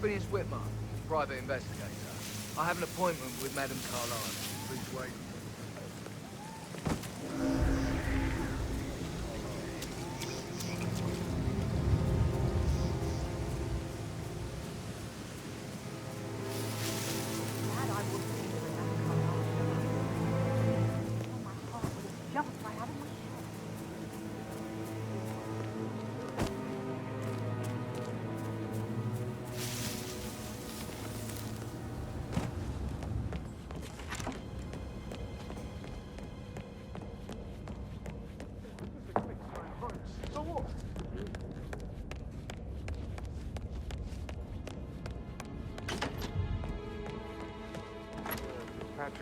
Phineas Whitmer, Private Investigator. I have an appointment with Madame Carlisle. Please wait.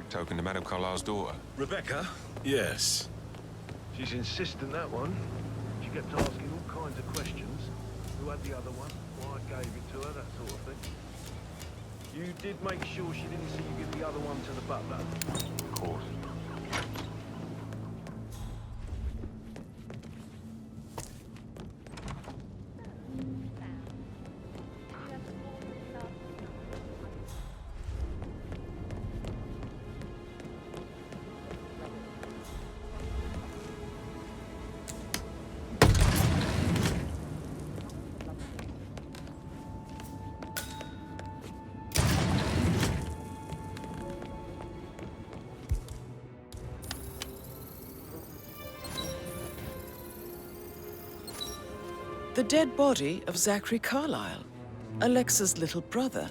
Token to Madame Carlisle's daughter. Rebecca? Yes. She's insistent, that one. She kept asking all kinds of questions. Who had the other one? Why I gave it to her, that sort of thing. You did make sure she didn't see you give the other one to the butler? Of course. The dead body of Zachary Carlisle, Alexa's little brother.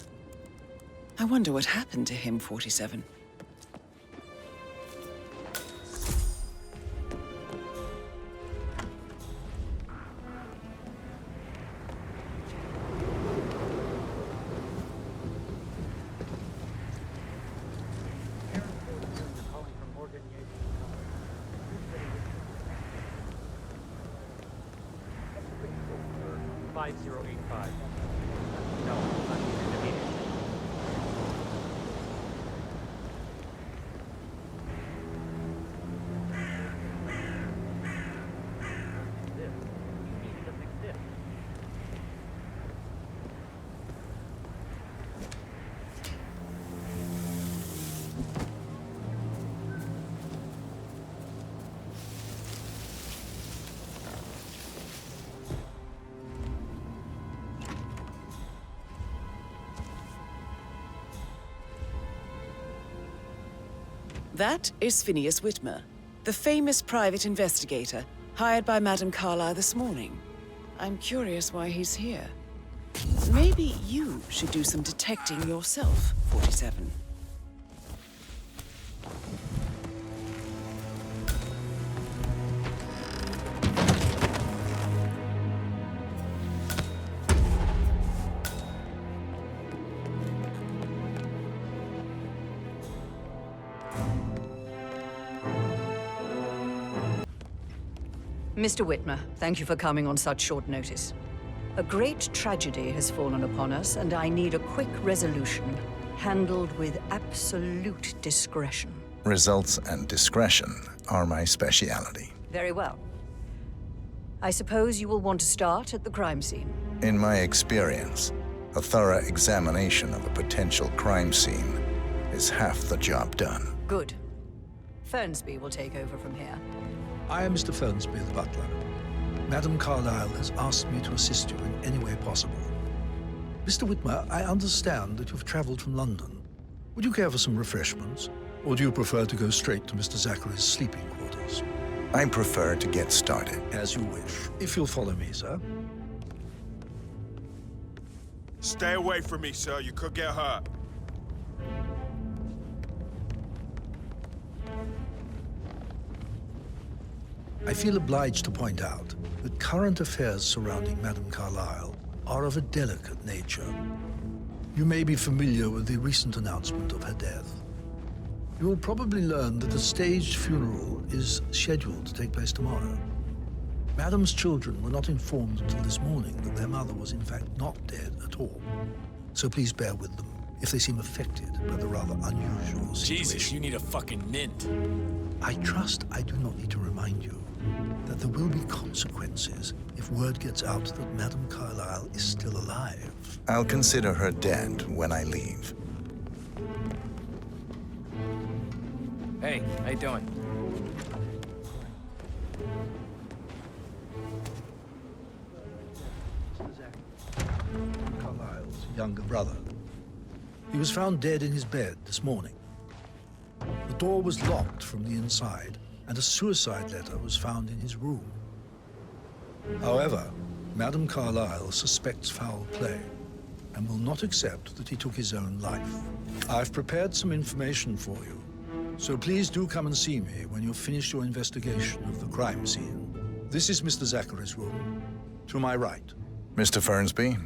I wonder what happened to him, 47. That is Phineas Whitmer, the famous private investigator hired by Madame Carlisle this morning. I'm curious why he's here. Maybe you should do some detecting yourself, 47. Mr. Whitmer, thank you for coming on such short notice. A great tragedy has fallen upon us, and I need a quick resolution, handled with absolute discretion. Results and discretion are my speciality. Very well. I suppose you will want to start at the crime scene. In my experience, a thorough examination of a potential crime scene is half the job done. Good. Fernsby will take over from here. I am Mr. Fernsby, the butler. Madame Carlisle has asked me to assist you in any way possible. Mr. Whitmer, I understand that you've traveled from London. Would you care for some refreshments? Or do you prefer to go straight to Mr. Zachary's sleeping quarters? I prefer to get started. As you wish. If you'll follow me, sir. Stay away from me, sir. You could get hurt. I feel obliged to point out that current affairs surrounding Madame Carlisle are of a delicate nature. You may be familiar with the recent announcement of her death. You will probably learn that a staged funeral is scheduled to take place tomorrow. Madame's children were not informed until this morning that their mother was in fact not dead at all. So please bear with them if they seem affected by the rather unusual situation. Jesus, you need a fucking mint. I trust I do not need to remind you that there will be consequences if word gets out that Madame Carlisle is still alive. I'll consider her dead when I leave. Hey, how you doing? Carlisle's younger brother. He was found dead in his bed this morning. The door was locked from the inside, and a suicide letter was found in his room. However, Madame Carlisle suspects foul play and will not accept that he took his own life. I've prepared some information for you, so please do come and see me when you've finished your investigation of the crime scene. This is Mr. Zachary's room, to my right. Mr. Fernsby,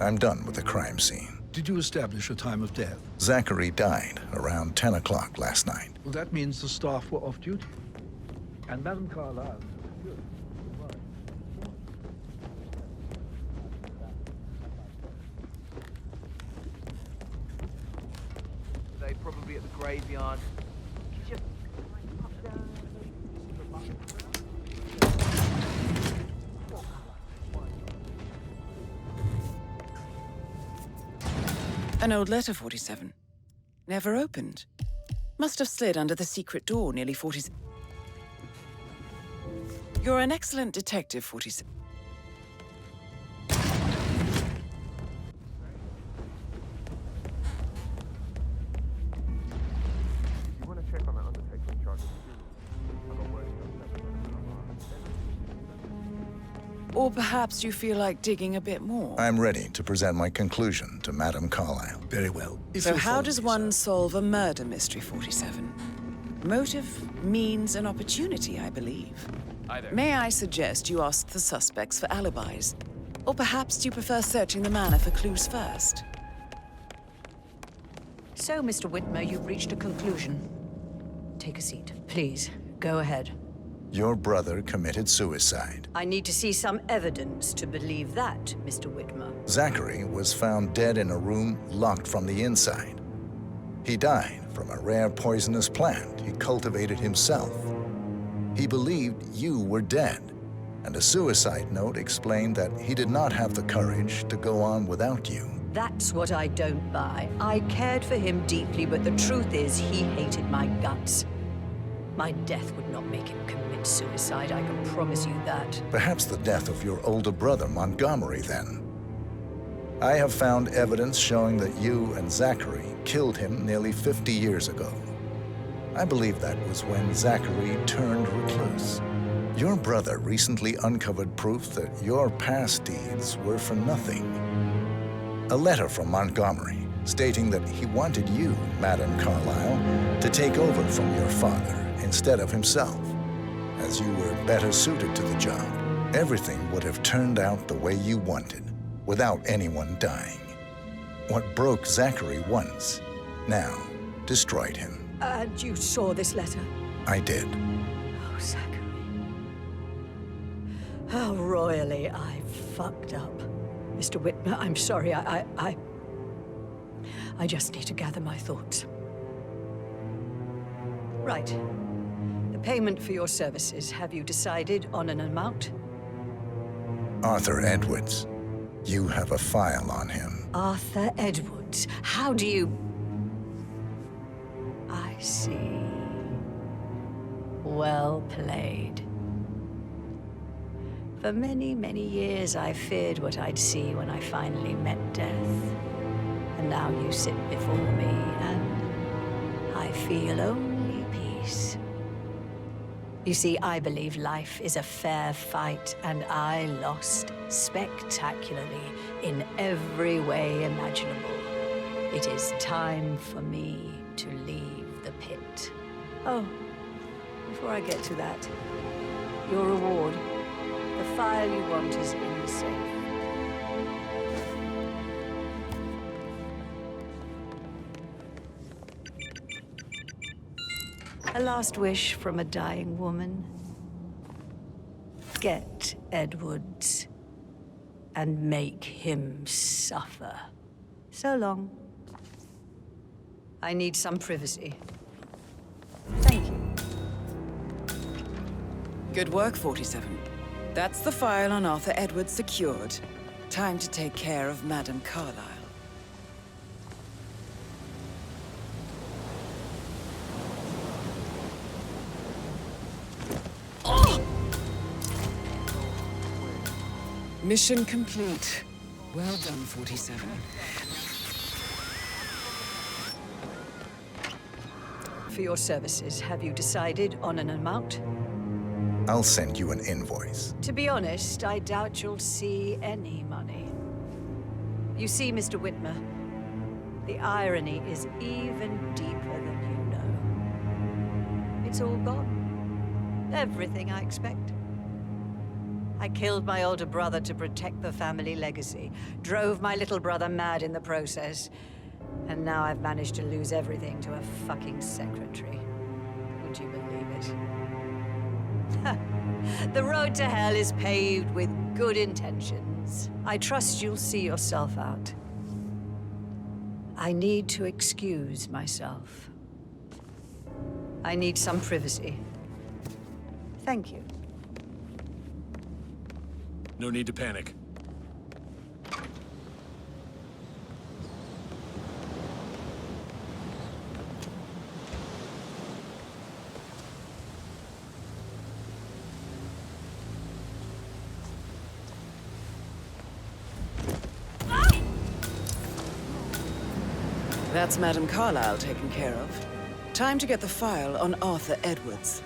I'm done with the crime scene. Did you establish a time of death? Zachary died around 10 o'clock last night. Well, that means the staff were off duty. And Madame Carlisle... They probably at the graveyard. An old letter, 47. Never opened. Must have slid under the secret door nearly 47. You're an excellent detective, 47. You want to check on that undertaker in charge of the funeral? I got word he got Or perhaps you feel like digging a bit more. I'm ready to present my conclusion to Madame Carlisle. Very well. If So you'll how follow does me, one sir. solve a murder mystery, 47? Motive, means, and opportunity, I believe. May I suggest you ask the suspects for alibis? Or perhaps do you prefer searching the manor for clues first? So, Mr. Whitmer, you've reached a conclusion. Take a seat. Please, go ahead. Your brother committed suicide. I need to see some evidence to believe that, Mr. Whitmer. Zachary was found dead in a room locked from the inside. He died from a rare poisonous plant he cultivated himself. He believed you were dead, and a suicide note explained that he did not have the courage to go on without you. That's what I don't buy. I cared for him deeply, but the truth is he hated my guts. My death would not make him commit suicide, I can promise you that. Perhaps the death of your older brother, Montgomery, then. I have found evidence showing that you and Zachary killed him nearly 50 years ago. I believe that was when Zachary turned recluse. Your brother recently uncovered proof that your past deeds were for nothing. A letter from Montgomery stating that he wanted you, Madame Carlisle, to take over from your father instead of himself, as you were better suited to the job. Everything would have turned out the way you wanted, without anyone dying. What broke Zachary once, now destroyed him. And you saw this letter? I did. Oh, Zachary. How royally I fucked up. Mr. Whitmer, I'm sorry, I just need to gather my thoughts. Right. The payment for your services, have you decided on an amount? Arthur Edwards. You have a file on him. Arthur Edwards. How do you... I see. Well played. For many, many years, I feared what I'd see when I finally met death. And now you sit before me, and I feel only peace. You see, I believe life is a fair fight, and I lost spectacularly in every way imaginable. It is time for me to leave the pit. Oh, before I get to that, your reward. The file you want is in the safe. A last wish from a dying woman. Get Edwards and make him suffer. So long. I need some privacy. Thank you. Good work, 47. That's the file on Arthur Edwards secured. Time to take care of Madame Carlisle. Mission complete. Well done, 47. For your services, have you decided on an amount? I'll send you an invoice. To be honest, I doubt you'll see any money. You see, Mr. Whitmer, the irony is even deeper than you know. It's all gone. Everything I expect. I killed my older brother to protect the family legacy, drove my little brother mad in the process, and now I've managed to lose everything to a fucking secretary. Would you believe it? The road to hell is paved with good intentions. I trust you'll see yourself out. I need to excuse myself. I need some privacy. Thank you. No need to panic. That's Madame Carlisle taken care of. Time to get the file on Arthur Edwards.